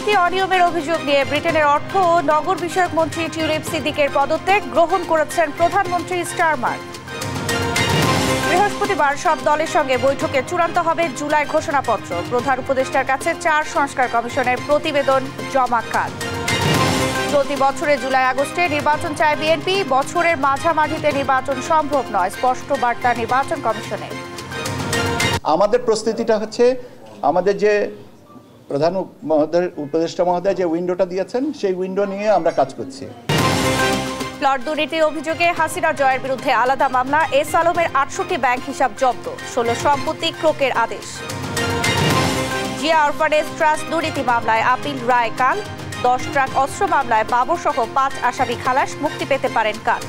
দুর্নীতি অনিয়মের অভিযোগ নিয়ে ব্রিটেনের অর্থ ও নগর বিষয়ক মন্ত্রী টিউলিপ সিদ্দিকের পদত্যাগ গ্রহণ করেছেন প্রধানমন্ত্রী স্টারমার। বৃহস্পতিবার সব দলের সঙ্গে বৈঠকে চূড়ান্ত হবে জুলাই ঘোষণাপত্র। প্রধান উপদেষ্টার কাছে 4 সংস্কার কমিশনের প্রতিবেদন জমা কাল। চলতি বছরে জুলাই আগস্টে নির্বাচন চায় বিএনপি। বছরের মাঝামাঝিতে নির্বাচন সম্ভব নয়, স্পষ্ট বার্তা নির্বাচন কমিশনের। আমাদের প্রস্তুতিটা হচ্ছে আমাদের যে প্রধান উপদেষ্টা মহোদয় যে উইন্ডোটা দিয়েছেন সেই উইন্ডো নিয়ে আমরা কাজ করছি। প্লট দুর্নীতির অভিযোগে হাসিনা জয়ের বিরুদ্ধে আলাদা মামলা। এস আলমের 68 ব্যাংক হিসাব জব্দ, 16 সম্পত্তি ক্রোকের আদেশ। জিয়া অরফানেজ ট্রাস্ট দুর্নীতি মামলায় আপিল রায় কাল। 10 ট্রাক অস্ত্র মামলায় বাবর সহ 5 আসামি খালাস, মুক্তি পেতে পারেন কাল।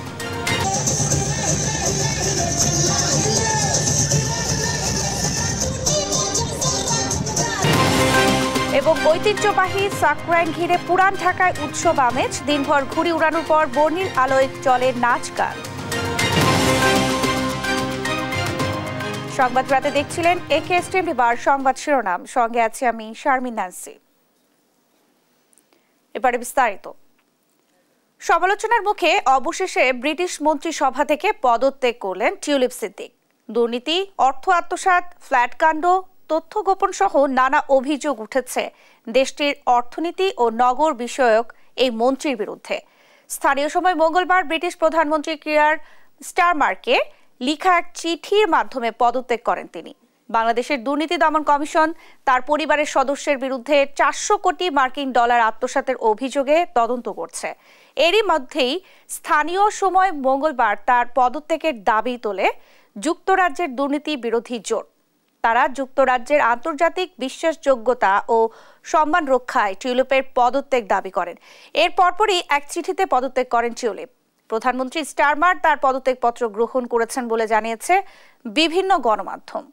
এবং ঐতিহ্যবাহী সাকরাইন ঘিরে পুরান ঢাকায় উৎসব আমেজ। দিনভর ঘুড়ি উড়ানোর পর বর্ণিল আলোয় চলে নাচ গান। সংবাদ রাতে দেখছিলেন একেএসটিএম বিবার সংবাদ শিরোনাম, সঙ্গে আছি আমি শারমিন নান্সি। এবারে বিস্তারিত। সমালোচনার মুখে অবশেষে ব্রিটিশ মন্ত্রিসভা থেকে পদত্যাগ করলেন টিউলিপ সিদ্দিক। দুর্নীতি, অর্থ আত্মসাৎ, ফ্ল্যাট কাণ্ড, তথ্য গোপন সহ নানা অভিযোগ উঠেছে দেশটির অর্থনীতি ও নগর বিষয়ক এই মন্ত্রীর বিরুদ্ধে। স্থানীয় সময় মঙ্গলবার ব্রিটিশ প্রধানমন্ত্রী কিয়ার স্টারমারকে লিখা এক চিঠির মাধ্যমে পদত্যাগ করেন তিনি। বাংলাদেশের দুর্নীতি দমন কমিশন তার পরিবারের সদস্যের বিরুদ্ধে 400 কোটি মার্কিন ডলার আত্মসাতের অভিযোগে তদন্ত করছে। এরই মধ্যেই স্থানীয় সময় মঙ্গলবার তার পদত্যাগের দাবি তোলে যুক্তরাজ্যের দুর্নীতি বিরোধী জোট। তারা যুক্তরাজ্যের আন্তর্জাতিক বিশ্বাসযোগ্যতা ও সম্মান রক্ষায় টিউলিপের পদত্যাগ দাবি করেন। এর পরপরই এক চিঠিতে পদত্যাগ করেন টিউলিপ। প্রধানমন্ত্রী স্টারমার তার পদত্যাগপত্র গ্রহণ করেছেন বলে জানিয়েছে বিভিন্ন গণমাধ্যম।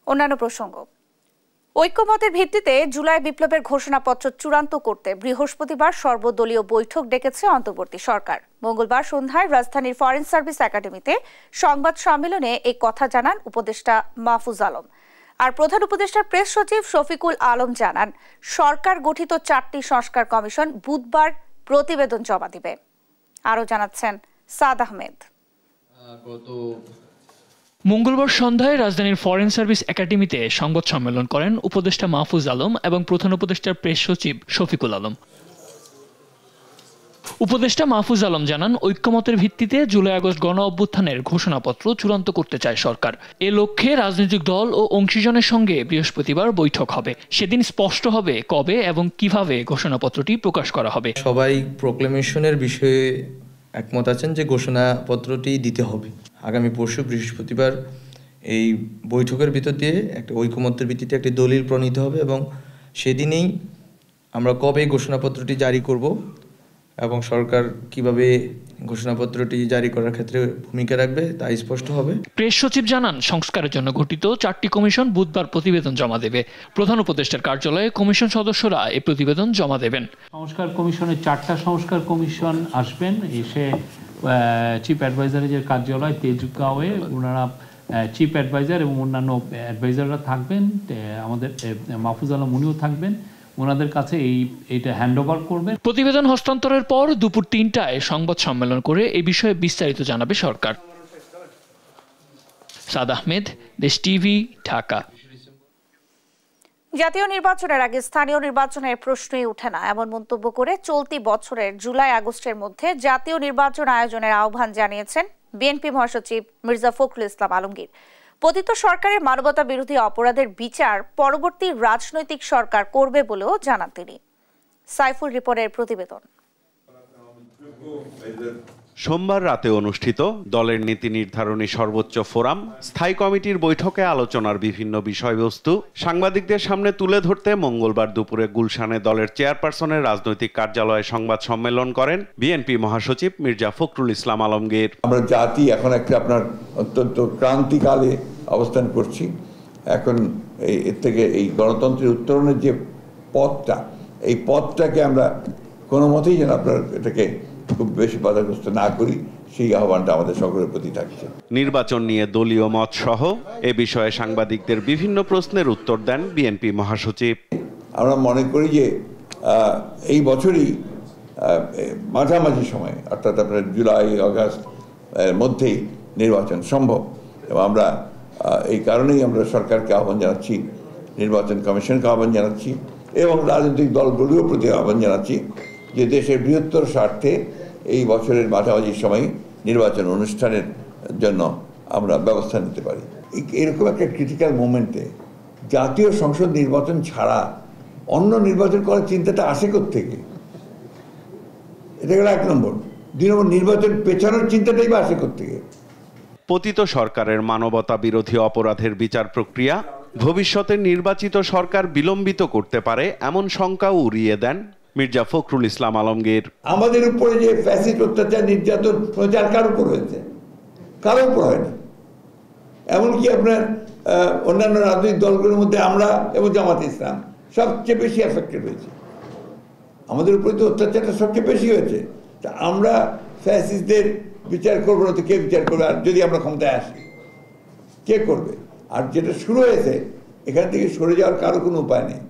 অন্যান্য প্রসঙ্গ। ঐক্যমতের ভিত্তিতে জুলাই বিপ্লবের ঘোষণাপত্র চূড়ান্ত করতে বৃহস্পতিবার সর্বদলীয় বৈঠক ডেকেছে অন্তর্বর্তী সরকার। মঙ্গলবার সন্ধ্যায় রাজধানীর ফরেন সার্ভিস একাডেমিতে সংবাদ সম্মেলনে এই কথা জানান উপদেষ্টা মাহফুজ আলম। আর প্রধান উপদেষ্টার প্রেস সচিব শফিকুল আলম জানান, সরকার গঠিত 4টি সংস্কার কমিশন বুধবার প্রতিবেদন জমা দিবে। আরও জানাচ্ছেন সাদ আহমেদ। মঙ্গলবার সন্ধ্যায় রাজধানীর ফরেন সার্ভিস একাডেমিতে সংবাদ সম্মেলন করেন উপদেষ্টা মাহফুজ আলম এবং প্রধান উপদেষ্টার প্রেস সচিব শফিকুল আলম। উপদেষ্টা মাহফুজ আলম জানান, ঐক্যমতের ভিত্তিতে জুলাই আগস্ট গণ অভ্যুত্থানের ঘোষণাপত্র চূড়ান্ত করতে চায় সরকার। এ লক্ষ্যে রাজনৈতিক দল ও অংশীজনের সঙ্গে বৃহস্পতিবার বৈঠক হবে। সেদিন স্পষ্ট হবে কবে এবং কিভাবে ঘোষণাপত্রটি প্রকাশ করা হবে। সবাই প্রোক্লেমেশনের বিষয়ে একমত আছেন যে ঘোষণাপত্রটি দিতে হবে। আগামী পরশু বৃহস্পতিবার এই বৈঠকের ভিতর দিয়ে একটা ঐকমত্যের ভিত্তিতে একটি দলিল প্রণীত হবে এবং সেদিনেই আমরা কবে ঘোষণাপত্রটি জারি করব এবং সরকার কিভাবে ঘোষণাপত্রটি জারি করার ক্ষেত্রে ভূমিকা রাখবে তা স্পষ্ট হবে। প্রেস সচিব জানান, সংস্কারের জন্য গঠিত 4টি কমিশন বুধবার প্রতিবেদন জমা দেবে। প্রধান উপদেষ্টার কার্যালয়ে কমিশন সদস্যরা এই প্রতিবেদন জমা দেবেন। সংস্কার কমিশনের 4টা সংস্কার কমিশন আসবেন, এসে চিফ অ্যাডভাইজারের যে কার্যালয় তেজগাঁওয়ে ওনারা চিফ অ্যাডভাইজার এবং অন্যান্য অ্যাডভাইজাররা থাকবেন। আমাদের মাহফুজ আলম উনিও থাকবেন, ওনাদের কাছে এইটা হ্যান্ডওভার করবেন। প্রতিবেদন হস্তান্তরের পর দুপুর 3টায় সংবাদ সম্মেলন করে এই বিষয়ে বিস্তারিত জানাবে সরকার। সাদ আহমেদ, দেশ টিভি, ঢাকা। জাতীয় নির্বাচনের আগে স্থানীয় নির্বাচনের প্রশ্নই ওঠে না, এমন মন্তব্য করে চলতি বছরের জুলাই আগস্টের মধ্যে জাতীয় নির্বাচন আয়োজনের আহ্বান জানিয়েছেন বিএনপি মহাসচিব মির্জা ফখরুল ইসলাম আলমগীর। পতিত সরকারের মানবতা বিরোধী অপরাধের বিচার পরবর্তী রাজনৈতিক সরকার করবে বলেও জানান তিনি। সাইফুল রিপনের প্রতিবেদন। সোমবার রাতে অনুষ্ঠিত দলের নীতি নির্ধারণী সর্বোচ্চ ফোরাম স্থায়ী কমিটির বৈঠকে আলোচনার বিভিন্ন বিষয়বস্তু সাংবাদিকদের সামনে তুলে ধরতে মঙ্গলবার দুপুরে গুলশানে দলের চেয়ারপারসনের রাজনৈতিক কার্যালয়ে সংবাদ সম্মেলন করেন বিএনপি মহাসচিব মির্জা ফখরুল ইসলাম আলমগীর। আমরা জাতি এখন একটা আপনার অত্যন্ত ক্রান্তিকালে অবস্থান করছি। এখন এর থেকে এই গণতন্ত্রের উত্তরণের যে পথটা, এই পথটাকে আমরা কোনো মতেই যেন আপনার এটাকে খুব বেশি বাধাগ্রস্ত না করি, সেই আহ্বানটা আমাদের সকলের প্রতি থাকছে। নির্বাচন নিয়ে দলীয় মত সহ এ বিষয়ে সাংবাদিকদের বিভিন্ন প্রশ্নের উত্তর দেন বিএনপি মহাসচিব। আমরা মনে করি যে এই বছরই মাঝামাঝি সময়ে, অর্থাৎ আপনার জুলাই আগস্ট মধ্যেই নির্বাচন সম্ভব, এবং আমরা এই কারণেই আমরা সরকারকে আহ্বান জানাচ্ছি, নির্বাচন কমিশনকে আহ্বান জানাচ্ছি এবং রাজনৈতিক দলগুলোর প্রতি আহ্বান জানাচ্ছি যে দেশের বৃহত্তর স্বার্থে এই বছরের মাঝামাঝি সময় নির্বাচন অনুষ্ঠানের জন্য আমরা ব্যবস্থা নিতে পারি। এরকম একটা ক্রিটিক্যাল মোমেন্টে জাতীয় সংসদ নির্বাচন ছাড়া অন্য নির্বাচন করার চিন্তাটা আসে কোত্থেকে? এটা গেল 1 নম্বর। 2 নম্বর, নির্বাচন পেছানোর চিন্তাটাই বা আসে কোত্থেকে? পতিত সরকারের মানবতা বিরোধী অপরাধের বিচার প্রক্রিয়া ভবিষ্যতে নির্বাচিত সরকার বিলম্বিত করতে পারে এমন শঙ্কাও উড়িয়ে দেন মির্জা ফখরুল ইসলাম আলমগীর। আমাদের উপরে যে ফ্যাসিস্ট অত্যাচার নির্যাতন প্রচার কার উপর হয়েছে? কারো উপর হয়নি। এমনকি আপনার অন্যান্য রাজনৈতিক দলগুলোর মধ্যে আমরা এবং জামাত ইসলাম সবচেয়ে বেশি এফেক্টেড হয়েছে। আমাদের উপরে তো অত্যাচারটা সবচেয়ে বেশি হয়েছে। তা আমরা ফ্যাসিস্টদের বিচার করবো না তো কে বিচার করবে? আর যদি আমরা ক্ষমতায় আসি, কে করবে? আর যেটা শুরু হয়েছে, এখান থেকে সরে যাওয়ার কারো কোনো উপায় নেই।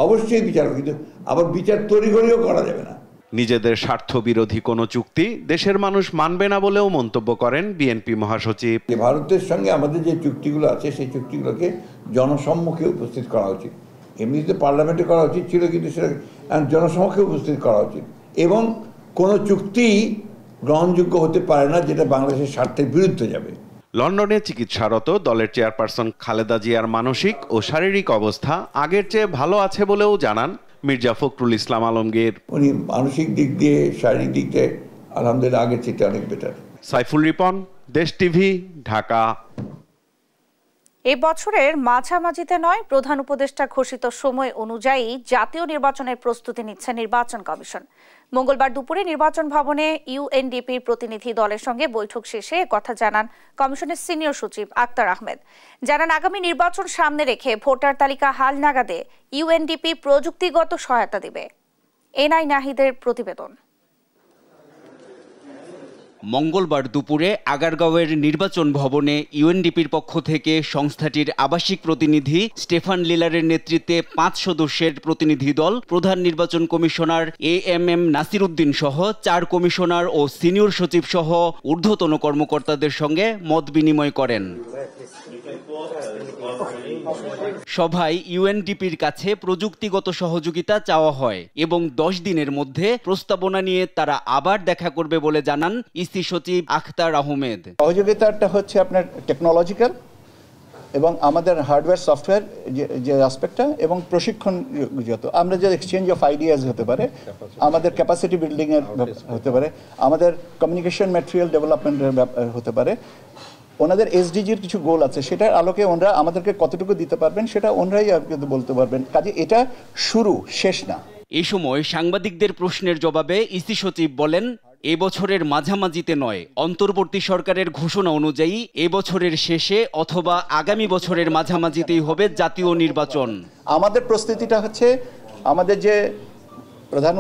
অবশ্যই বিচার, কিন্তু আবার বিচার তড়িঘড়িও করা যাবে না। নিজেদের স্বার্থ বিরোধী কোনো চুক্তি দেশের মানুষ মানবে না বলেও মন্তব্য করেন বিএনপি মহাসচিব। ভারতের সঙ্গে আমাদের যে চুক্তিগুলো আছে, সেই চুক্তিগুলোকে জনসম্মুখে উপস্থিত করা উচিত। এমনিতে পার্লামেন্টে করা উচিত ছিল, কিন্তু সেটা জনসম্মুখে উপস্থিত করা উচিত। এবং কোনো চুক্তি গ্রহণযোগ্য হতে পারে না যেটা বাংলাদেশের স্বার্থের বিরুদ্ধে যাবে। লন্ডনে চিকিৎসারত দলের চেয়ারপারসন খালেদা জিয়ার মানসিক ও শারীরিক অবস্থা আগের চেয়ে ভালো আছে বলেও জানান মির্জা ফখরুল ইসলাম আলমগীর। উনি মানসিক দিক দিয়ে, শারীরিক দিক দিয়ে আলহামদুলিল্লাহ আগের চেয়ে অনেক বেটার। সাইফুল রিপন, দেশ টিভি, ঢাকা। এই বছরের মাঝামাঝিতে নয়, প্রধান উপদেষ্টা ঘোষিত সময় অনুযায়ী জাতীয় নির্বাচনের প্রস্তুতি নিচ্ছে নির্বাচন কমিশন। মঙ্গলবার দুপুরে নির্বাচন ভবনে ইউএনডিপির প্রতিনিধি দলের সঙ্গে বৈঠক শেষে কথা জানান কমিশনের সিনিয়র সচিব আক্তার আহমেদ। জানান, আগামী নির্বাচন সামনে রেখে ভোটার তালিকা হালনাগাদে ইউএনডিপি প্রযুক্তিগত সহায়তা দেবে। এনআই নাহিদের প্রতিবেদন। মঙ্গলবার দুপুরে আগারগাঁওয়ের নির্বাচন ভবনে ইউএনডিপির পক্ষ থেকে সংস্থাটির আবাসিক প্রতিনিধি স্টেফান লিলারের নেতৃত্বে 5 সদস্যের প্রতিনিধি দল প্রধান নির্বাচন কমিশনার AMM নাসির উদ্দিন সহ 4 কমিশনার ও সিনিয়র সচিব সহ ঊর্ধ্বতন কর্মকর্তাদের সঙ্গে মত বিনিময় করেন। সভায় ইউএনডিপির কাছে প্রযুক্তিগত সহযোগিতা চাওয়া হয় এবং 10 দিনের মধ্যে প্রস্তাবনা নিয়ে তারা আবার দেখা করবে বলে জানান ইসি সচিব আখতার আহমেদ। সহযোগিতাটা হচ্ছে আপনার টেকনোলজিক্যাল এবং আমাদের হার্ডওয়্যার সফটওয়্যার যে অ্যাসপেক্টটা এবং প্রশিক্ষণ, যত আমরা যে এক্সচেঞ্জ অফ আইডিয়াস হতে পারে, আমাদের ক্যাপাসিটি বিল্ডিং এর হতে পারে, আমাদের কমিউনিকেশন ম্যাটেরিয়াল ডেভেলপমেন্টের হতে পারে। ওনাদের এসডিজির কিছু গোল আছে, সেটার আলোকে ওনারা আমাদেরকে কতটুকু দিতে পারবেন সেটা ওনারাই বলতে পারবেন। কাজে এটা শুরু, শেষ না। এই সময় সাংবাদিকদের প্রশ্নের জবাবে ইসি সচিব বলেন, এবছরের মাঝামাঝিতে নয়, অন্তর্বর্তী সরকারের ঘোষণা অনুযায়ী এবছরের শেষে অথবা আগামী বছরের মাঝামাঝিতেই হবে জাতীয় নির্বাচন। আমাদের প্রস্তুতিটা হচ্ছে, আমাদের যে প্রধান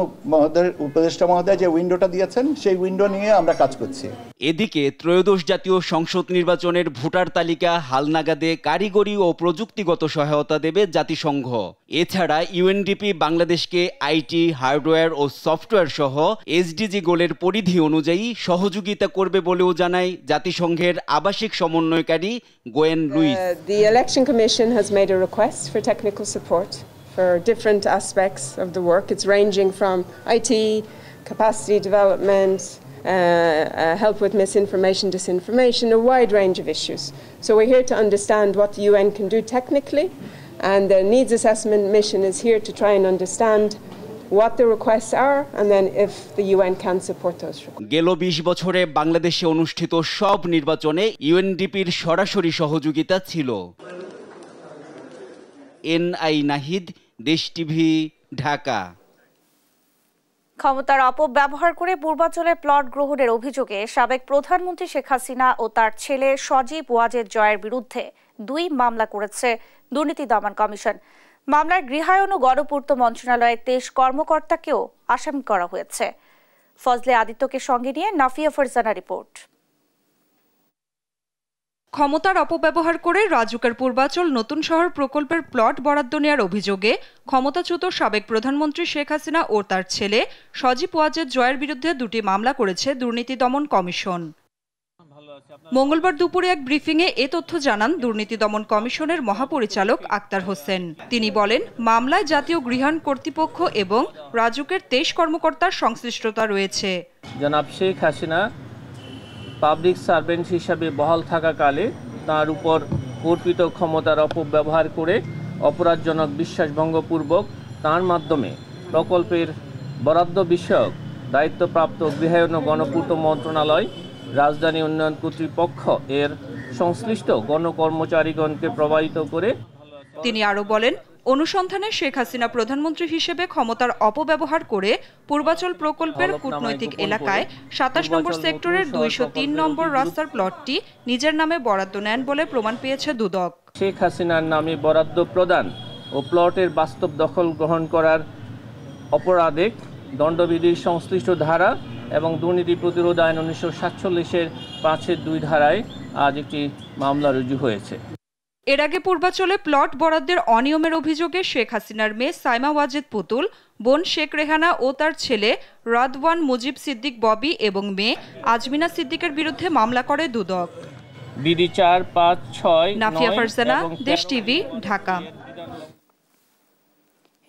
উপদেষ্টা মহোদয় যে উইন্ডোটা দিয়েছেন, সেই উইন্ডো নিয়ে আমরা কাজ করছি। এদিকে ত্রয়োদশ জাতীয় সংসদ নির্বাচনের ভোটার তালিকা হালনাগাদে কারিগরি ও প্রযুক্তিগত সহায়তা দেবে জাতিসংঘ। এছাড়া ইউএনডিপি বাংলাদেশকে আইটি, হার্ডওয়্যার ও সফটওয়্যার সহ এসডিজি গোলের পরিধি অনুযায়ী সহযোগিতা করবে বলেও জানায় জাতিসংঘের আবাসিক সমন্বয়কারী Gwyn Lewis. The Election Commission has made a request for technical support for different aspects of the work. It's ranging from IT, capacity development, help with misinformation, disinformation, a wide range of issues. So we're here to understand what the UN can do technically, and the needs assessment mission is here to try and understand what the requests are and then if the UN can support those. গেল 20 বছরে বাংলাদেশে অনুষ্ঠিত সব নির্বাচনে ইউএনডিপির সরাসরি সহযোগিতা ছিল। NI Nahid, দেশ টিভি, ঢাকা। ক্ষমতার অপব্যবহার করে পূর্বাঞ্চলে প্লট গ্রহণের অভিযোগে সাবেক প্রধানমন্ত্রী শেখ হাসিনা ও তার ছেলে সজীব ওয়াজেদ জয়ের বিরুদ্ধে 2 মামলা করেছে দুর্নীতি দমন কমিশন। মামলায় গৃহায়ন ও গণপূর্ত মন্ত্রণালয়ের 23 কর্মকর্তাকেও আসামি করা হয়েছে। ফজলে আদিত্যকে সঙ্গে নিয়ে নাফিয়া ফারজানা রিপোর্ট। ক্ষমতার অপব্যবহার করে রাজুকের পূর্বাচল নতুন শহর প্রকল্পের প্লট বরাদ্দ নেওয়ার অভিযোগে ক্ষমতাচ্যুত সাবেক প্রধানমন্ত্রী শেখ হাসিনা ও তার ছেলে সজীব ওয়াজেদ জয়ের বিরুদ্ধে 2টি মামলা করেছে দুর্নীতি দমন কমিশন। মঙ্গলবার দুপুরে এক ব্রিফিংয়ে এ তথ্য জানান দুর্নীতি দমন কমিশনের মহাপরিচালক আক্তার হোসেন। তিনি বলেন, মামলায় জাতীয় গৃহায়ণ কর্তৃপক্ষ এবং রাজুকের 23 কর্মকর্তার সংশ্লিষ্টতা রয়েছে। জনাব শেখ হাসিনা পাবলিক সার্ভেন্ট হিসাবে বহাল থাকাকালে তার উপর অর্পিত ক্ষমতার অপব্যবহার করে অপরাধজনক বিশ্বাসভঙ্গপূর্বক তার মাধ্যমে প্রকল্পের বরাদ্দ বিষয়ক দায়িত্বপ্রাপ্ত গৃহায়ণ ও গণপূর্ত মন্ত্রণালয়, রাজধানী উন্নয়ন কর্তৃপক্ষ এর সংশ্লিষ্ট গণকর্মচারীগণকে প্রভাবিত করে। তিনি আরও বলেন, অনুসন্ধানে শেখ হাসিনা প্রধানমন্ত্রী হিসেবে ক্ষমতার অপব্যবহার করে পূর্বাচল প্রকল্পের কূটনৈতিক এলাকায় 27 নম্বর সেক্টরের 203 নম্বর রাস্তার প্লটটি নিজের নামে বরাদ্দ নেন বলে প্রমাণ পেয়েছে দুদক। শেখ হাসিনার নামে বরাদ্দ প্রদান ও প্লটের বাস্তব দখল গ্রহণ করার অপরাধে দণ্ডবিধির সংশ্লিষ্ট ধারা এবং দুর্নীতি প্রতিরোধ আইন 1947-এর 5-2 ধারায় আজ একটি মামলা রুজু হয়েছে। এর আগে পূর্বাচলে প্লট বরাদ্দের অনিয়মের অভিযোগে শেখ হাসিনার মেয়ে সাইমা ওয়াজেদ পুতুল, বোন শেখ রেহানা ও তার ছেলে রাদওয়ান মুজিব সিদ্দিক ববি এবং মেয়ে আজমিনা সিদ্দিকের বিরুদ্ধে মামলা করে দুদক। বিডি 4, 5, 6, নাফিয়া ফারজানা, দেশ টিভি, ঢাকা।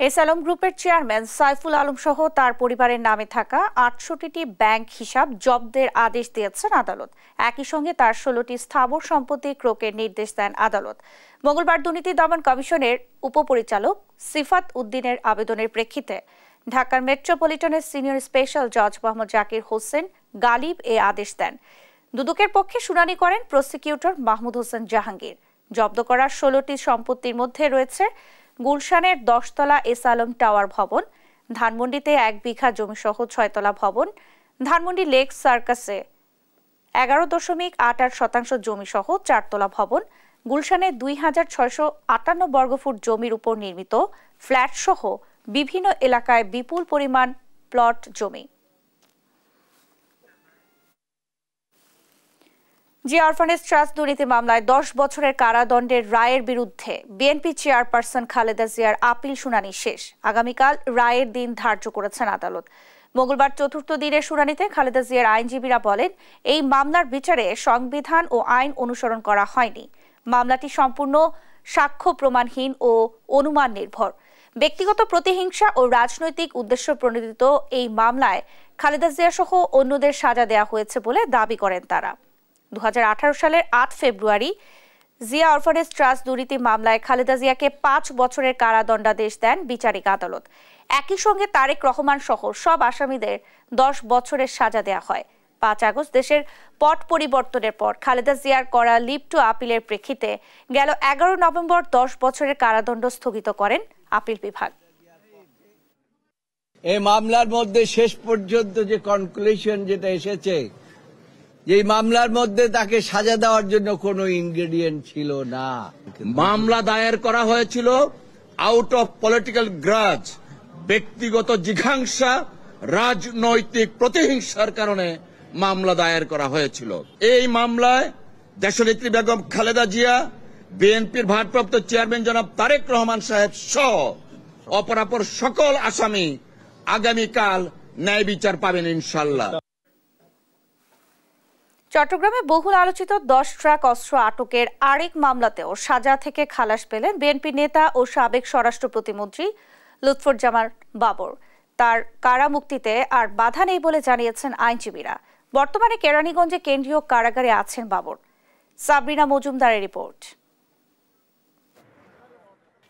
এসআলম গ্রুপের চেয়ারম্যান সাইফুল আলম সহ তার পরিবারের নামে থাকা 68টি ব্যাংক হিসাব জব্দের আদেশ দিয়েছেন আদালত। একই সঙ্গে তার 16টি স্থাবর সম্পত্তি ক্রয়ের নির্দেশ দেন আদালত। মঙ্গলবার দুর্নীতি দমন কমিশনের উপপরিচালক সিফাত উদ্দিনের আবেদনের প্রেক্ষিতে ঢাকার মেট্রোপলিটনের সিনিয়র স্পেশাল জজ মোহাম্মদ জাকির হোসেন গালিব এ আদেশ দেন। দুদকের পক্ষে শুনানি করেন প্রসিকিউটর মাহমুদ হোসেন জাহাঙ্গীর। জব্দ করা 16টি সম্পত্তির মধ্যে রয়েছে গুলশানের 10 তলা এসআলম টাওয়ার ভবন, ধানমন্ডিতে 1 বিঘা জমি সহ 6 তলা ভবন, ধানমন্ডি লেক সার্কাসে 11.88% জমি সহ 4 তলা ভবন, গুলশানে 2658 বর্গফুট জমির উপর নির্মিত ফ্ল্যাট সহ বিভিন্ন এলাকায় বিপুল পরিমাণ প্লট জমি। জিয়া অরফানেজ ট্রাস্ট দুর্নীতি মামলায় 10 বছরের কারাদণ্ডের রায়ের বিরুদ্ধে বিএনপি চেয়ারপারসন খালেদা জিয়ার আপিল শুনানি শেষ। আগামীকাল রায়ের দিন ধার্য করেছেন আদালত। মঙ্গলবার চতুর্থ দিনের শুনানিতে খালেদা জিয়ার আইনজীবীরা বলেন, এই মামলার বিচারে সংবিধান ও আইন অনুসরণ করা হয়নি। মামলাটি সম্পূর্ণ সাক্ষ্য প্রমাণহীন ও অনুমান নির্ভর। ব্যক্তিগত প্রতিহিংসা ও রাজনৈতিক উদ্দেশ্য প্রণোদিত এই মামলায় খালেদা জিয়া সহ অন্যদের সাজা দেওয়া হয়েছে বলে দাবি করেন তারা। 2018 সালের 8 ফেব্রুয়ারি জিয়া অরফানেজ ট্রাস্ট দুর্নীতি মামলায় খালেদা জিয়াকে 5 বছরের কারাদণ্ডাদেশ দেন বিচারিক আদালত। একই সঙ্গে তারেক রহমান সহ সব আসামিদের 10 বছরের সাজা দেওয়া হয়। 5 আগস্ট দেশের পট পরিবর্তনের পর খালেদা জিয়ার করা লিভ টু আপিলের প্রেক্ষিতে গেল 11 নভেম্বর 10 বছরের কারাদণ্ড স্থগিত করেন আপিল বিভাগ। এই মামলার মধ্যে শেষ পর্যন্ত যে কনক্লুশন যেটা এসেছে, এই মামলার মধ্যে তাকে সাজা দেওয়ার জন্য কোনো ইনগ্রেডিয়েন্ট ছিল না। মামলা দায়ের করা হয়েছিল আউট অফ পলিটিক্যাল গ্রাজ, ব্যক্তিগত জিঘাংসা, রাজনৈতিক প্রতিহিংসার কারণে মামলা দায়ের করা হয়েছিল। এই মামলায় দেশনেত্রী বেগম খালেদা জিয়া, বিএনপির ভারপ্রাপ্ত চেয়ারম্যান জনাব তারেক রহমান সাহেব সহ অপরাপর সকল আসামি আগামীকাল ন্যায় বিচার পাবেন ইনশাল্লাহ। চট্টগ্রামে বহুল আলোচিত 10 ট্রাক অস্ত্র আটকের আরেক মামলাতেও সাজা থেকে খালাস পেলেন বিএনপি নেতা ও সাবেক স্বরাষ্ট্র প্রতিমন্ত্রী লুৎফুজ্জামান বাবর। তার কারা মুক্তিতে আর বাধা নেই বলে জানিয়েছেন আইনজীবীরা। বর্তমানে কেরানীগঞ্জে কেন্দ্রীয় কারাগারে আছেন বাবর। সাবরিনা মজুমদারের রিপোর্ট।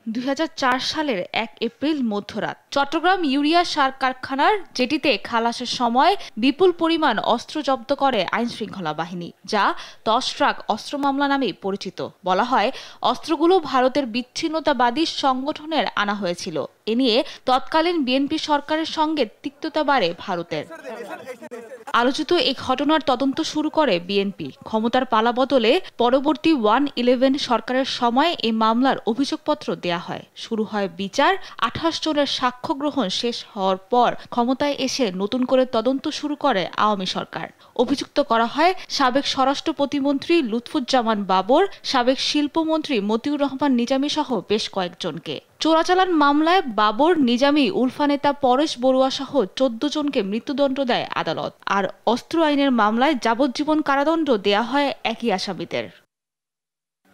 2004 সালের 1 এপ্রিল মধ্যরাত চট্টগ্রাম ইউরিয়া সার কারখানার জেটিতে খালাসের সময় বিপুল পরিমাণ অস্ত্র জব্দ করে আইনশৃঙ্খলা বাহিনী, যা 10 ট্রাক অস্ত্র মামলা নামে পরিচিত। বলা হয়, অস্ত্রগুলো ভারতের বিচ্ছিন্নতাবাদী সংগঠনের আনা হয়েছিল। এ নিয়ে তৎকালীন বিএনপি সরকারের সঙ্গে তিক্ততা বাড়ে ভারতের। আলোচিত এই ঘটনার তদন্ত শুরু করে বিএনপি। ক্ষমতার পালাবদলে পরবর্তী 1-11 সরকারের সময় এই মামলার অভিযোগপত্র দেয়া হয়। শুরু হয় বিচার। 28 জনের সাক্ষ্য গ্রহণ শেষ হওয়ার পর ক্ষমতায় এসে নতুন করে তদন্ত শুরু করে আওয়ামী সরকার। অভিযুক্ত করা হয় সাবেক স্বরাষ্ট্র প্রতিমন্ত্রী লুৎফুজ্জামান বাবর, সাবেক শিল্পমন্ত্রী মতিউর রহমান নিজামী সহ বেশ কয়েকজনকে। চোরাচালান মামলায় বাবর, নিজামী, উলফা নেতা পরেশ বড়ুয়া সহ 14 জনকে মৃত্যুদণ্ড দেয় আদালত। আর অস্ত্র আইনের মামলায় যাবজ্জীবন কারাদণ্ড দেয়া হয় একই আসামিদের।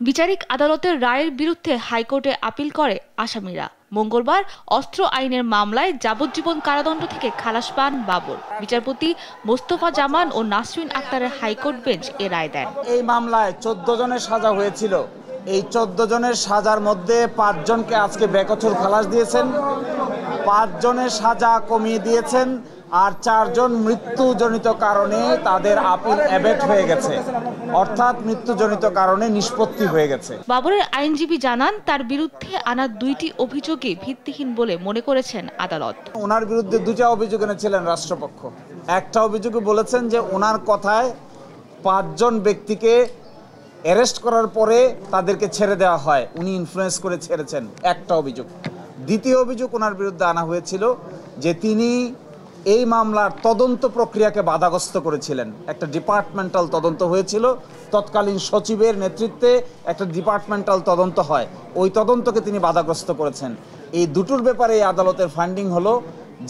বিচারিক আদালতের রায়ের বিরুদ্ধে হাইকোর্টে আপিল করে আসামিরা। মঙ্গলবার অস্ত্র আইনের মামলায় যাবজ্জীবন কারাদণ্ড থেকে খালাস পান বাবর। বিচারপতি মোস্তফা জামান ও নাসরিন আক্তারের হাইকোর্ট বেঞ্চ এ রায় দেন। এই মামলায় 14 জনের সাজা হয়েছিল। এই 14 জনের সাজার মধ্যে 5 জনকে আজকে বেকসুর খালাস দিয়েছেন, 5 জনের সাজা কমিয়ে দিয়েছেন, আর 4 জন মৃত্যুজনিত কারণে তাদের আপিল অ্যাবেট হয়ে গেছে, অর্থাৎ মৃত্যুজনিত কারণে নিষ্পত্তি হয়ে গেছে। বাবরের আইনজীবী জানান, তার বিরুদ্ধে আনা 2টি অভিযোগই ভিত্তিহীন বলে মনে করেছেন আদালত। ওনার বিরুদ্ধে 2টা অভিযোগ এনেছিলেন রাষ্ট্রপক্ষ। একটা অভিযোগে বলেছেন যে ওনার কথায় 5 জন ব্যক্তিকে অ্যারেস্ট করার পরে তাদেরকে ছেড়ে দেওয়া হয়, উনি ইনফ্লুয়েন্স করে ছেড়েছেন, একটা অভিযোগ। দ্বিতীয় অভিযোগ ওনার বিরুদ্ধে আনা হয়েছিল যে তিনি এই মামলার তদন্ত প্রক্রিয়াকে বাধাগ্রস্ত করেছিলেন। একটা ডিপার্টমেন্টাল তদন্ত হয়েছিল, তৎকালীন সচিবের নেতৃত্বে একটা ডিপার্টমেন্টাল তদন্ত হয়, ওই তদন্তকে তিনি বাধাগ্রস্ত করেছেন। এই দুটোর ব্যাপারে এই আদালতের ফাইন্ডিং হলো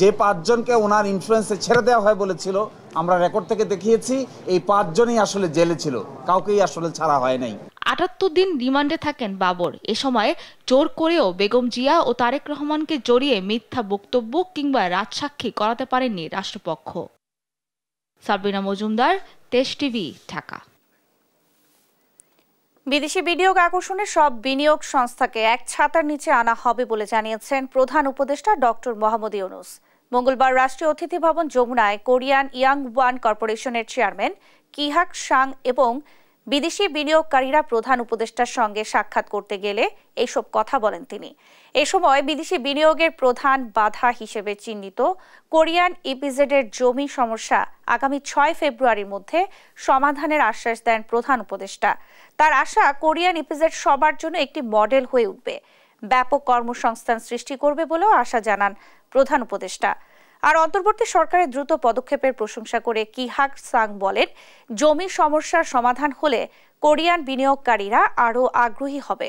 যে 5 জনকে ওনার ইনফ্লুয়েন্সে ছেড়ে দেওয়া হয় বলেছিল, আমরা রেকর্ড থেকে দেখিয়েছি এই 5 জনই আসলে জেলে ছিল, কাউকেই আসলে ছাড়া হয় নাই। 78 দিন রিমান্ডে থাকেন বাবর। এ সময় জোর করেও বেগম জিয়া ও তারেক রহমানকে জড়িয়ে মিথ্যা বক্তব্য কিংবা রাজসাক্ষী করাতে পারেননি রাষ্ট্রপক্ষ। সাবরিনা মজুমদার, দেশ টিভি, ঢাকা। বিদেশি বিনিয়োগ আকর্ষণে সব বিনিয়োগ সংস্থাকে এক ছাতার নিচে আনা হবে বলে জানিয়েছেন প্রধান উপদেষ্টা ডক্টর মোহাম্মদ ইউনূস। মঙ্গলবার রাষ্ট্রীয় অতিথি ভবন যমুনায় কোরিয়ান ইয়াংওয়ান কর্পোরেশনের চেয়ারম্যান কিহাক সাং এবং বিদেশি বিনিয়োগকারীরা প্রধান উপদেষ্টার সঙ্গে সাক্ষাৎ করতে গেলে এইসব কথা বলেন তিনি। এ সময় বিদেশি বিনিয়োগের প্রধান বাধা হিসেবে চিহ্নিত কোরিয়ান ইপিজেডের জমি সমস্যা আগামী 6 ফেব্রুয়ারির মধ্যে সমাধানের আশ্বাস দেন প্রধান উপদেষ্টা। তার আশা, কোরিয়ান ইপিজেড সবার জন্য একটি মডেল হয়ে উঠবে, ব্যাপক কর্মসংস্থান সৃষ্টি করবে বলেও আশা জানান প্রধান উপদেষ্টা। আর অন্তর্বর্তী সরকারের দ্রুত পদক্ষেপের প্রশংসা করে কিহাক সাং বলেন, জমি সমস্যার সমাধান হলে কোরিয়ান বিনিয়োগকারীরা আরও আগ্রহী হবে।